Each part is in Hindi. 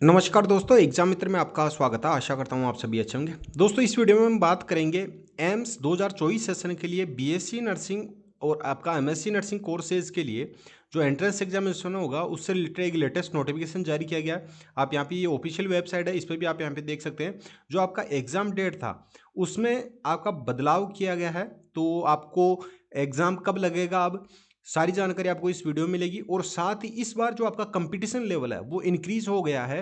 नमस्कार दोस्तों, एग्जाम मित्र में आपका स्वागत है। आशा करता हूँ आप सभी अच्छे होंगे। दोस्तों इस वीडियो में हम बात करेंगे एम्स 2024 सेशन के लिए बीएससी नर्सिंग और आपका एमएससी नर्सिंग कोर्सेज के लिए जो एंट्रेंस एग्जामिनेशन होगा उससे रिलेटेड एक लेटेस्ट नोटिफिकेशन जारी किया गया है। आप यहाँ पे ये ऑफिशियल वेबसाइट है, इस पर भी आप यहाँ पे देख सकते हैं। जो आपका एग्जाम डेट था उसमें आपका बदलाव किया गया है। तो आपको एग्जाम कब लगेगा, अब सारी जानकारी आपको इस वीडियो में मिलेगी। और साथ ही इस बार जो आपका कंपटीशन लेवल है वो इंक्रीज हो गया है।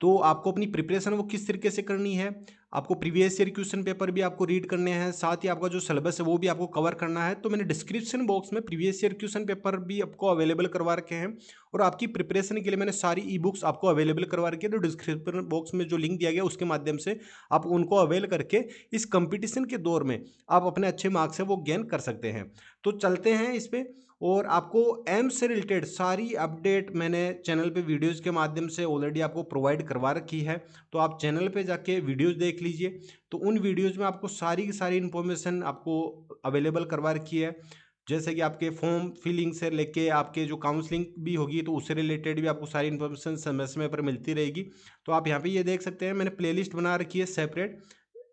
तो आपको अपनी प्रिपरेशन वो किस तरीके से करनी है, आपको प्रीवियस ईयर क्वेश्चन पेपर भी आपको रीड करने हैं, साथ ही आपका जो सिलेबस है वो भी आपको कवर करना है। तो मैंने डिस्क्रिप्शन बॉक्स में प्रीवियस ईयर क्वेश्चन पेपर भी आपको अवेलेबल करवा रखे हैं और आपकी प्रिपरेशन के लिए मैंने सारी ई बुक्स आपको अवेलेबल करवा रखी है। तो डिस्क्रिप्शन बॉक्स में जो लिंक दिया गया उसके माध्यम से आप उनको अवेल करके इस कंपटीशन के दौर में आप अपने अच्छे मार्क्स है वो गेन कर सकते हैं। तो चलते हैं इस पे। और आपको एम्स से रिलेटेड सारी अपडेट मैंने चैनल पे वीडियोस के माध्यम से ऑलरेडी आपको प्रोवाइड करवा रखी है। तो आप चैनल पे जाके वीडियोस देख लीजिए। तो उन वीडियोस में आपको सारी की सारी इन्फॉर्मेशन आपको अवेलेबल करवा रखी है। जैसे कि आपके फॉर्म फिलिंग से लेके आपके जो काउंसलिंग भी होगी तो उससे रिलेटेड भी आपको सारी इन्फॉर्मेशन समय समय पर मिलती रहेगी। तो आप यहाँ पे ये देख सकते हैं, मैंने प्लेलिस्ट बना रखी है सेपरेट।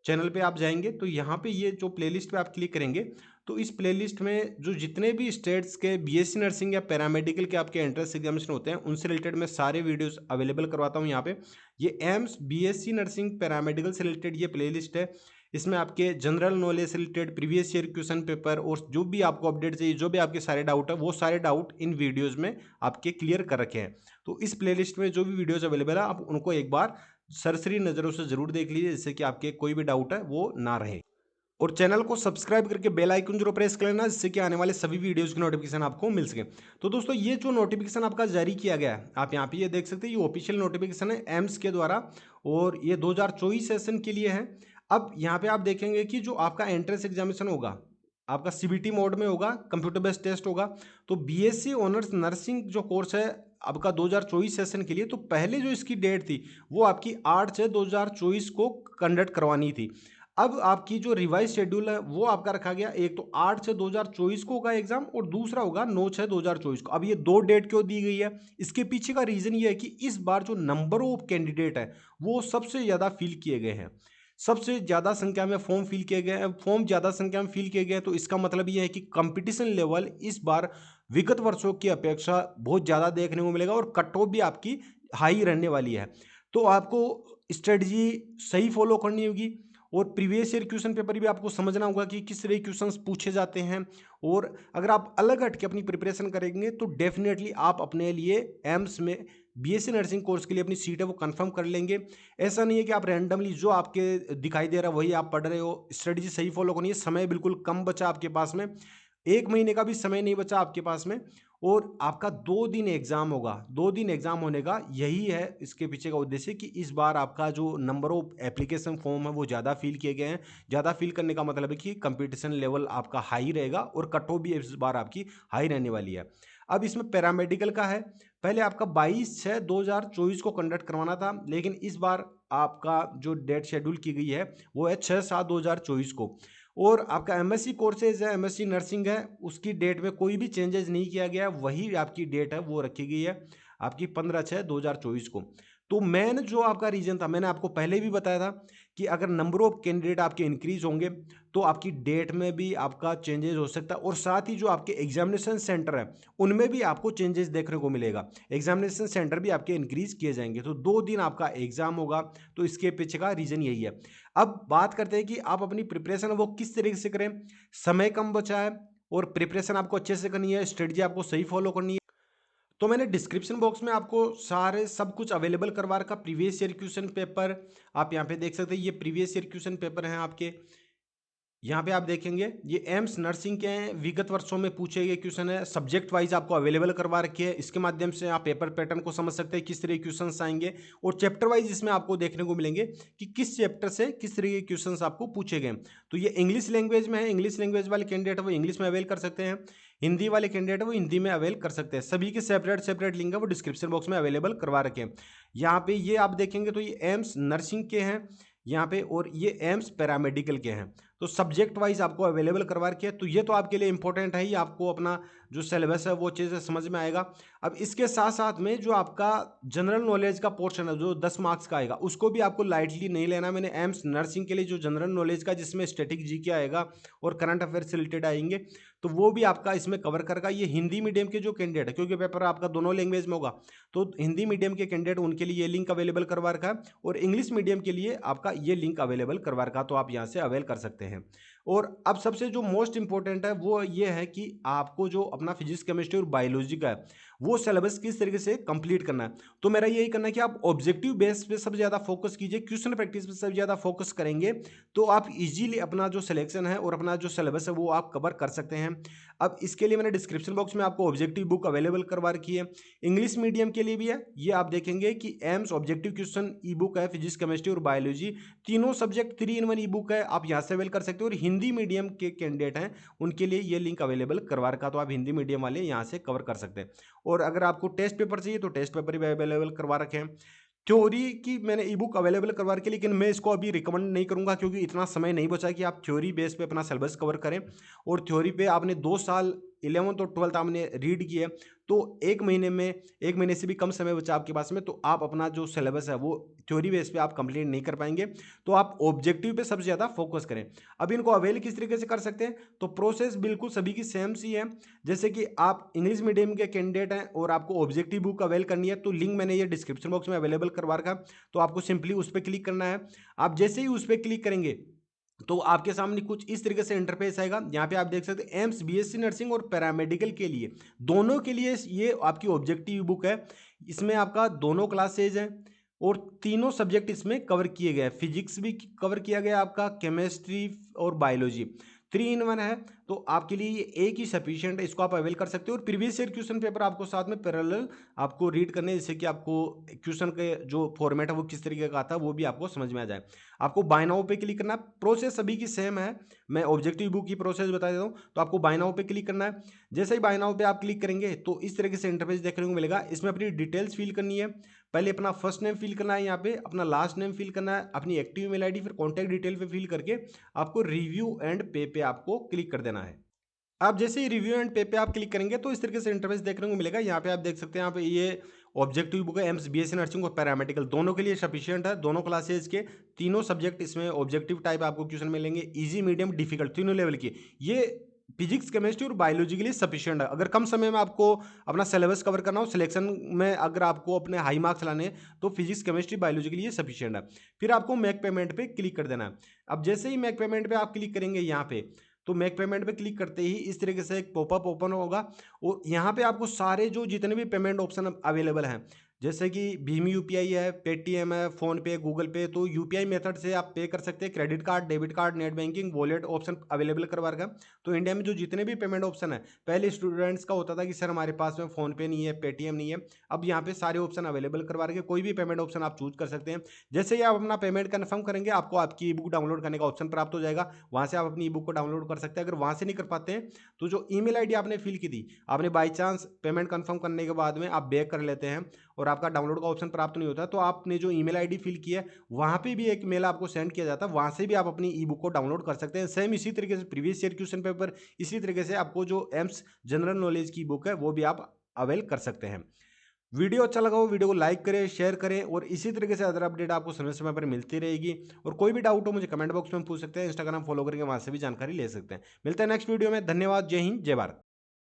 चैनल पे आप जाएंगे तो यहाँ पे ये जो प्लेलिस्ट पे आप क्लिक करेंगे तो इस प्लेलिस्ट में जो जितने भी स्टेट्स के बीएससी नर्सिंग या पैरामेडिकल के आपके एंट्रेंस एग्जामिनेशन होते हैं उनसे रिलेटेड मैं सारे वीडियोस अवेलेबल करवाता हूँ यहाँ पे। ये एम्स बीएससी नर्सिंग पैरामेडिकल से रिलेटेड ये प्लेलिस्ट है। इसमें आपके जनरल नॉलेज से related previous year question paper और जो भी आपको अपडेट चाहिए, जो भी आपके सारे डाउट है वो सारे डाउट इन वीडियोज़ में आपके क्लियर कर रखे हैं। तो इस प्लेलिस्ट में जो भी वीडियोज़ अवेलेबल है आप उनको एक बार सरसरी नज़रों से ज़रूर देख लीजिए, जिससे कि आपके कोई भी डाउट है वो ना रहे। और चैनल को सब्सक्राइब करके बेल आइकन जरूर प्रेस कर लेना, जिससे कि आने वाले सभी वीडियोस की नोटिफिकेशन आपको मिल सके। तो दोस्तों ये जो नोटिफिकेशन आपका जारी किया गया है आप यहाँ पे ये देख सकते हैं, ये ऑफिशियल नोटिफिकेशन है एम्स के द्वारा और ये 2024 सेशन के लिए है। अब यहाँ पे आप देखेंगे कि जो आपका एंट्रेंस एग्जामिनेशन होगा आपका सीबीटी मोड में होगा, कंप्यूटर बेस्ड टेस्ट होगा। तो बीएससी ऑनर्स नर्सिंग जो कोर्स है आपका 2024 सेशन के लिए, तो पहले जो इसकी डेट थी वो आपकी 8/6/2024 को कंडक्ट करवानी थी। अब आपकी जो रिवाइज शेड्यूल है वो आपका रखा गया, एक तो 8/6/2024 को होगा एग्जाम और दूसरा होगा 9/6/2024 को। अब ये दो डेट क्यों दी गई है, इसके पीछे का रीजन ये है कि इस बार जो नंबर ऑफ कैंडिडेट है वो सबसे ज़्यादा फिल किए गए हैं। सबसे ज़्यादा संख्या में फॉर्म फिल किए गए हैं, फॉर्म ज़्यादा संख्या में फिल किए गए हैं। तो इसका मतलब ये है कि कंपटीशन लेवल इस बार विगत वर्षों की अपेक्षा बहुत ज़्यादा देखने को मिलेगा और कट ऑफ भी आपकी हाई रहने वाली है। तो आपको स्ट्रेटजी सही फॉलो करनी होगी और प्रीवियस ईयर क्वेश्चन पेपर भी आपको समझना होगा कि किस तरह के क्वेश्चंस पूछे जाते हैं। और अगर आप अलग हट के अपनी प्रिपरेशन करेंगे तो डेफिनेटली आप अपने लिए एम्स में बीएससी नर्सिंग कोर्स के लिए अपनी सीट है वो कंफर्म कर लेंगे। ऐसा नहीं है कि आप रैंडमली जो आपके दिखाई दे रहा है वही आप पढ़ रहे हो। स्ट्रेटजी सही फॉलो करनी है। समय बिल्कुल कम बचा आपके पास में, 1 महीने का भी समय नहीं बचा आपके पास में। और आपका 2 दिन एग्ज़ाम होगा, 2 दिन एग्ज़ाम होने का यही है इसके पीछे का उद्देश्य कि इस बार आपका जो नंबर ऑफ एप्लीकेशन फॉर्म है वो ज़्यादा फिल किए गए हैं। ज़्यादा फिल करने का मतलब है कि कंपटीशन लेवल आपका हाई रहेगा और कट ऑफ भी इस बार आपकी हाई रहने वाली है। अब इसमें पैरामेडिकल का है, पहले आपका 22/6/2024 को कंडक्ट करवाना था, लेकिन इस बार आपका जो डेट शेड्यूल की गई है वो है 6/7/2024 को। और आपका एमएससी कोर्सेज है, एमएससी नर्सिंग है, उसकी डेट में कोई भी चेंजेस नहीं किया गया, वही आपकी डेट है वो रखी गई है आपकी 15/6/2024 को। तो मेन जो आपका रीजन था, मैंने आपको पहले भी बताया था कि अगर नंबर ऑफ कैंडिडेट आपके इंक्रीज होंगे तो आपकी डेट में भी आपका चेंजेस हो सकता है और साथ ही जो आपके एग्जामिनेशन सेंटर है उनमें भी आपको चेंजेस देखने को मिलेगा। एग्जामिनेशन सेंटर भी आपके इंक्रीज किए जाएंगे। तो 2 दिन आपका एग्जाम होगा, तो इसके पीछे का रीजन यही है। अब बात करते हैं कि आप अपनी प्रिपरेशन वो किस तरीके से करें। समय कम बचा है और प्रिपरेशन आपको अच्छे से करनी है, स्ट्रेटजी आपको सही फॉलो करनी है। तो मैंने डिस्क्रिप्शन बॉक्स में आपको सारे सब कुछ अवेलेबल करवा रखा। प्रीवियस ईयर क्वेश्चन पेपर आप यहाँ पे देख सकते हैं, ये प्रीवियस ईयर क्वेश्चन पेपर हैं आपके। यहाँ पे आप देखेंगे ये एम्स नर्सिंग के हैं, विगत वर्षों में पूछे गए क्वेश्चन है, सब्जेक्ट वाइज आपको अवेलेबल करवा रखी है। इसके माध्यम से आप पेपर पैटर्न को समझ सकते हैं किस तरह के क्वेश्चंस आएंगे और चैप्टर वाइज इसमें आपको देखने को मिलेंगे कि किस चैप्टर से किस तरह के क्वेश्चंस आपको पूछे गए। तो ये इंग्लिश लैंग्वेज में है, इंग्लिश लैंग्वेज वाले कैंडिडेट है वो इंग्लिश में अवेल कर सकते हैं, हिंदी वाले कैंडिडेट है वो हिंदी में अवेल कर सकते हैं। सभी के सेपरेट सेपरेट लिंक है वो डिस्क्रिप्शन बॉक्स में अवेलेबल करवा रखे हैं। यहाँ पे ये आप देखेंगे तो ये एम्स नर्सिंग के हैं यहाँ पे और ये एम्स पैरामेडिकल के हैं। तो सब्जेक्ट वाइज आपको अवेलेबल करवा रखी है। तो ये तो आपके लिए इंपॉर्टेंट है ही, आपको अपना जो सिलेबस है वो चीज़ें समझ में आएगा। अब इसके साथ साथ में जो आपका जनरल नॉलेज का पोर्शन है जो 10 मार्क्स का आएगा, उसको भी आपको लाइटली नहीं लेना। मैंने एम्स नर्सिंग के लिए जो जनरल नॉलेज का, जिसमें स्टैटिक जीके आएगा और करंट अफेयर से रिलेटेड आएंगे, तो वो भी आपका इसमें कवर करेगा। ये हिंदी मीडियम के जो कैंडिडेट है, क्योंकि पेपर आपका दोनों लैंग्वेज में होगा, तो हिंदी मीडियम के कैंडिडेट उनके लिए ये लिंक अवेलेबल करवा रखा है, और इंग्लिश मीडियम के लिए आपका ये लिंक अवेलेबल करवा रखा, तो आप यहाँ से अवेल कर सकते हैं। और अब सबसे जो मोस्ट इंपॉर्टेंट है वो ये है कि आपको जो अपना फिजिक्स केमिस्ट्री और बायोलॉजी का है वो सिलेबस किस तरीके से कंप्लीट करना है। तो मेरा यही करना है कि आप ऑब्जेक्टिव बेस पे सबसे ज़्यादा फोकस कीजिए, क्वेश्चन प्रैक्टिस पे सबसे ज़्यादा फोकस करेंगे तो आप इजीली अपना जो सिलेक्शन है और अपना जो सिलेबस है वो आप कवर कर सकते हैं। अब इसके लिए मैंने डिस्क्रिप्शन बॉक्स में आपको ऑब्जेक्टिव बुक अवेलेबल करवा रखी है। इंग्लिश मीडियम के लिए भी है, ये आप देखेंगे कि एम्स ऑब्जेक्टिव क्वेश्चन ई बुक है, फिजिक्स केमिस्ट्री और बायोलॉजी तीनों सब्जेक्ट 3 in 1 ई बुक है, आप यहाँ से अवेल कर सकते हो। और हिंदी मीडियम के कैंडिडेट हैं उनके लिए ये लिंक अवेलेबल करवा रखा, तो आप हिंदी मीडियम वाले यहाँ से कवर कर सकते हैं। और अगर आपको टेस्ट पेपर चाहिए तो टेस्ट पेपर भी अवेलेबल करवा रखे हैं। थ्योरी की मैंने ई बुक अवेलेबल करवा रखी है, लेकिन मैं इसको अभी रिकमेंड नहीं करूंगा क्योंकि इतना समय नहीं बचा कि आप थ्योरी बेस पे अपना सिलेबस कवर करें। और थ्योरी पे आपने 2 साल 11th और 12th आपने रीड किए, तो 1 महीने में, 1 महीने से भी कम समय बचा आपके पास में, तो आप अपना जो सिलेबस है वो थ्योरी बेस पे आप कंप्लीट नहीं कर पाएंगे। तो आप ऑब्जेक्टिव पे सबसे ज़्यादा फोकस करें। अब इनको अवेल किस तरीके से कर सकते हैं, तो प्रोसेस बिल्कुल सभी की सेम सी है। जैसे कि आप इंग्लिश मीडियम के कैंडिडेट हैं और आपको ऑब्जेक्टिव बुक अवेल करनी है, तो लिंक मैंने ये डिस्क्रिप्शन बॉक्स में अवेलेबल करवा रखा, तो आपको सिंपली उस पर क्लिक करना है। आप जैसे ही उस पर क्लिक करेंगे तो आपके सामने कुछ इस तरीके से इंटरफेस आएगा। यहाँ पे आप देख सकते हैं एम्स बीएससी नर्सिंग और पैरामेडिकल के लिए, दोनों के लिए ये आपकी ऑब्जेक्टिव बुक है। इसमें आपका दोनों क्लासेज हैं और तीनों सब्जेक्ट इसमें कवर किए गए हैं। फिजिक्स भी कवर किया गया आपका, केमिस्ट्री और बायोलॉजी 3 in 1 है, तो आपके लिए ये एक ही सफिशिएंट है, इसको आप अवेल कर सकते हो। और प्रीवियस ईयर क्वेश्चन पेपर आपको साथ में पैरेलल आपको रीड करने हैं, जिससे कि आपको क्वेश्चन के जो फॉर्मेट है वो किस तरीके का आता है वो भी आपको समझ में आ जाए। आपको बाय नाउ पे क्लिक करना है, प्रोसेस सभी की सेम है, मैं ऑब्जेक्टिव बुक की प्रोसेस बता देता हूँ। तो आपको बाय नाउ पे क्लिक करना है। जैसे ही बाय नाउ पे आप क्लिक करेंगे तो इस तरीके से इंटरफेस देखने को मिलेगा। इसमें अपनी डिटेल्स फिल करनी है। पहले अपना फर्स्ट नेम फिल करना है, यहाँ पे अपना लास्ट नेम फिल करना है, अपनी एक्टिव ईमेल आईडी, फिर कॉन्टैक्ट डिटेल पे फिल करके आपको रिव्यू एंड पे पे आपको क्लिक कर देना है। आप जैसे ही रिव्यू एंड पे पे आप क्लिक करेंगे तो इस तरीके से इंटरफेस देखने को मिलेगा। यहाँ पे आप देख सकते हैं, यहाँ पे ये ऑब्जेक्टिव बुक है एम्स बीएससी नर्सिंग और पैरामेडिकल दोनों के लिए सफिशिएंट है। दोनों क्लासेज के तीनों सब्जेक्ट इसमें ऑब्जेक्टिव टाइप आपको क्वेश्चन मिलेंगे, इजी मीडियम डिफिकल्ट तीनों लेवल की। ये फिजिक्स केमिस्ट्री और बायोलॉजी के लिए सफिशिएंट है। अगर कम समय में आपको अपना सिलेबस कवर करना हो, सिलेक्शन में अगर आपको अपने हाई मार्क्स लाने हैं, तो फिजिक्स केमिस्ट्री बायोलॉजी के लिए सफिशिएंट है। फिर आपको मेक पेमेंट पे क्लिक कर देना है। अब जैसे ही मेक पेमेंट पे आप क्लिक करेंगे यहाँ पे, तो मेक पेमेंट पे क्लिक करते ही इस तरीके से एक पॉपअप ओपन होगा और यहाँ पे आपको सारे जो जितने भी पेमेंट ऑप्शन अवेलेबल हैं, जैसे कि भीम यूपीआई है, पेटीएम है, फोन पे, गूगल पे, तो यूपीआई मेथड से आप पे कर सकते हैं। Credit card, debit card, net banking, wallet option available करवा रखा है। तो इंडिया में जो जितने भी पेमेंट ऑप्शन है, पहले स्टूडेंट्स का होता था कि सर हमारे पास में फोन पे नहीं है, पेटीएम नहीं है, अब यहाँ पे सारे ऑप्शन अवेलेबल करवा रखे, कोई भी पेमेंट ऑप्शन आप चूज कर सकते हैं। जैसे ही आप अपना पेमेंट कन्फर्म करेंगे आपको आपकी ई बुक डाउनलोड करने का ऑप्शन प्राप्त हो जाएगा, वहाँ से आप अपनी ई बुक को डाउनलोड कर सकते हैं। अगर वहाँ से नहीं कर पाते हैं तो जो ईमेल आईडी आपने फिल की थी, आपने बाई चांस पेमेंट कन्फर्म करने के बाद में आप बैक कर लेते हैं और आपका डाउनलोड का ऑप्शन प्राप्त नहीं होता, तो आपने जो ईमेल आईडी फिल की है वहाँ पे भी एक मेल आपको सेंड किया जाता है, वहाँ से भी आप अपनी ई बुक को डाउनलोड कर सकते हैं। सेम इसी तरीके से प्रीवियस ईयर क्वेश्चन पेपर, इसी तरीके से आपको जो एम्स जनरल नॉलेज की बुक है वो भी आप अवेल कर सकते हैं। वीडियो अच्छा लगा हो वीडियो को लाइक करें, शेयर करें और इसी तरीके से अदर अपडेट आपको समय समय पर मिलती रहेगी। और कोई भी डाउट हो मुझे कमेंट बॉक्स में पूछ सकते हैं, इंस्टाग्राम फॉलो करके वहाँ से भी जानकारी ले सकते हैं। मिलते हैं नेक्स्ट वीडियो में। धन्यवाद। जय हिंद, जय भारत।